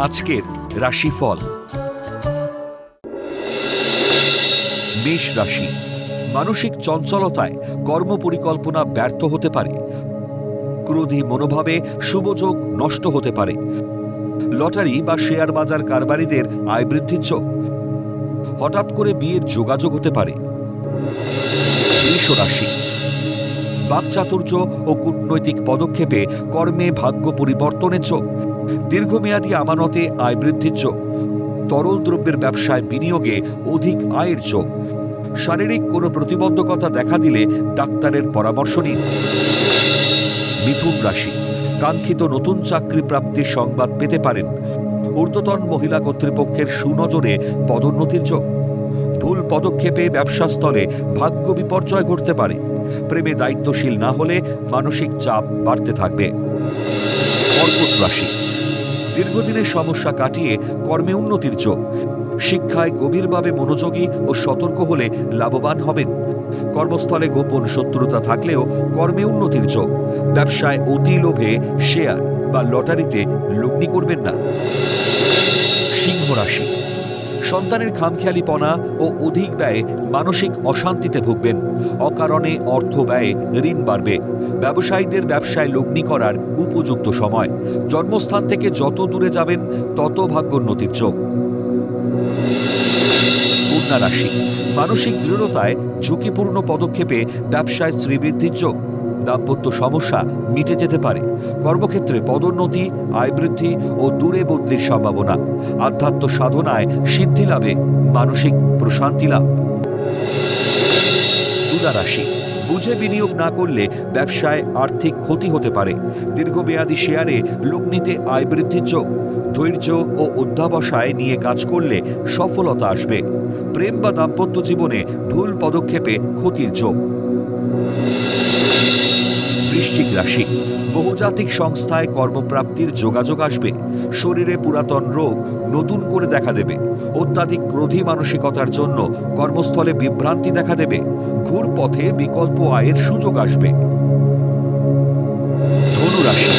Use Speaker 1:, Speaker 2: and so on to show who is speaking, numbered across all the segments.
Speaker 1: আজকের রাশিফল। মেষ রাশি, মানসিক চঞ্চলতায় কর্মপরিকল্পনা ব্যর্থ হতে পারে। ক্রোধী মনোভাবে শুভযোগ নষ্ট হতে পারে। লটারি বা শেয়ার বাজার কারবারিদের আয় বৃদ্ধির যোগ। হঠাৎ করে বিয়ের যোগাযোগ হতে পারে। বৃষ রাশি, বাকচাতুর্য ও কূটনৈতিক পদক্ষেপে কর্মে ভাগ্য পরিবর্তনের যোগ। দীর্ঘমেয়াদী আমানতে আয় বৃদ্ধির যোগ। তরল দ্রব্যের ব্যবসায় বিনিয়োগে অধিক আয়ের যোগ। শারীরিক কোনো প্রতিবন্ধকতা দেখা দিলে ডাক্তারের পরামর্শ নিন। মিথুন রাশি, কাঙ্ক্ষিত নতুন চাকরি প্রাপ্তির সংবাদ পেতে পারেন। ঊর্ধ্বতন মহিলা কর্তৃপক্ষের সুনজরে পদোন্নতির যোগ। ভুল পদক্ষেপে ব্যবসাস্থলে ভাগ্য বিপর্যয় ঘটতে পারে। প্রেমে দায়িত্বশীল না হলে মানসিক চাপ বাড়তে থাকবে। কর্কট রাশি, দীর্ঘদিনের সমস্যা কাটিয়ে কর্মে উন্নতির যোগ। শিক্ষায় গভীরভাবে মনোযোগী ও সতর্ক হলে লাভবান হবেন। কর্মস্থলে গোপন শত্রুতা থাকলেও কর্মে উন্নতির যোগ। ব্যবসায় অতি লোভে শেয়ার বা লটারিতে লগ্নি করবেন না। সিংহ রাশি, সন্তানের খামখেয়ালিপনা ও অধিক ব্যয়ে মানসিক অশান্তিতে ভুগবেন। অকারণে অর্থ ব্যয়ে ঋণ বাড়বে। ব্যবসায়ীদের ব্যবসায় লগ্নি করার উপযুক্ত সময়। জন্মস্থান থেকে যত দূরে যাবেন তত ভাগ্যোন্নতির যোগ। কন্যা রাশি, মানসিক দৃঢ়তায় ঝুঁকিপূর্ণ পদক্ষেপে ব্যবসায় শ্রীবৃদ্ধির যোগ। দাম্পত্য সমস্যা মিটে যেতে পারে। কর্মক্ষেত্রে পদোন্নতি, আয় বৃদ্ধি ও দূরে বদলির সম্ভাবনা। আধ্যাত্ম সাধনায় সিদ্ধি লাভে মানসিক প্রশান্তি লাভ। তুলা রাশি, বুঝে বিনিয়োগ না করলে ব্যবসায় আর্থিক ক্ষতি হতে পারে। দীর্ঘমেয়াদী শেয়ারে লগ্নিতে আয় বৃদ্ধির যোগ। ধৈর্য ও অধ্যাবসায় নিয়ে কাজ করলে সফলতা আসবে। প্রেম বা দাম্পত্য জীবনে ভুল পদক্ষেপে ক্ষতির যোগ। বৃশ্চিক রাশি, বহুজাতিক সংস্থায় কর্মপ্রাপ্তির যোগাযোগ আসবে। শরীরে পুরাতন রোগ নতুন করে দেখা দেবে। অত্যাধিক ক্রোধী মানসিকতার জন্য কর্মস্থলে বিভ্রান্তি দেখা দেবে। ঘুর পথে বিকল্প আয়ের সুযোগ আসবে। ধনু রাশি,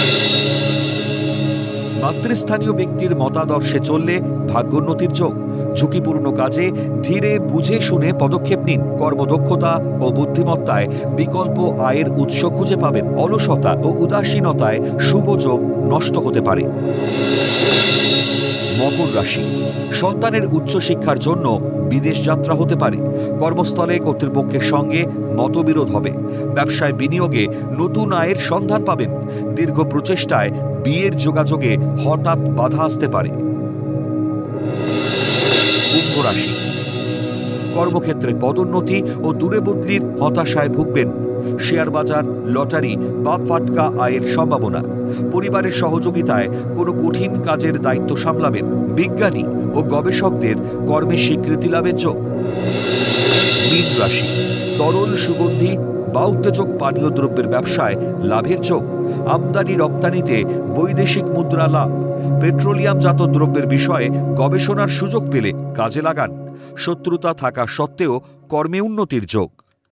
Speaker 1: মাতৃস্থানীয় ব্যক্তির মতাদর্শে চললে ভাগ্যোন্নতির যোগ। ঝুঁকিপূর্ণ কাজে ধীরে বুঝে শুনে পদক্ষেপ নিন। কর্মদক্ষতা ও বুদ্ধিমত্তায় বিকল্প আয়ের উৎস খুঁজে পাবেন। অলসতা ও উদাসীনতায় শুভ যোগ নষ্ট হতে পারে। মকর রাশি, সন্তানের উচ্চশিক্ষার জন্য বিদেশ যাত্রা হতে পারে। কর্মস্থলে কর্তৃপক্ষের সঙ্গে মতবিরোধ হবে। ব্যবসায় বিনিয়োগে নতুন আয়ের সন্ধান পাবেন। দীর্ঘ প্রচেষ্টায় বিয়ের যোগাযোগে হঠাৎ বাধা আসতে পারে। কুম্ভ রাশি, কর্মক্ষেত্রে পদোন্নতি ও দূরে বদলির হতাশায় ভুগবেন। শেয়ার বাজার, লটারি বা ফাটকা আয়ের সম্ভাবনা। পরিবারের সহযোগিতায় কোনো কঠিন কাজের দায়িত্ব সামলাবেন। বিজ্ঞানী ও গবেষকদের কর্মে স্বীকৃতি লাভের যোগ। মীন রাশি, তরল সুগন্ধি বা উত্তেজক পানীয় দ্রব্যের ব্যবসায় লাভের যোগ। আমদানি রপ্তানিতে বৈদেশিক মুদ্রা লাভ। পেট্রোলিয়ামজাত দ্রব্যের বিষয়ে গবেষণার সুযোগ পেলে কাজে লাগান। শত্রুতা থাকা সত্ত্বেও কর্মে উন্নতির যোগ।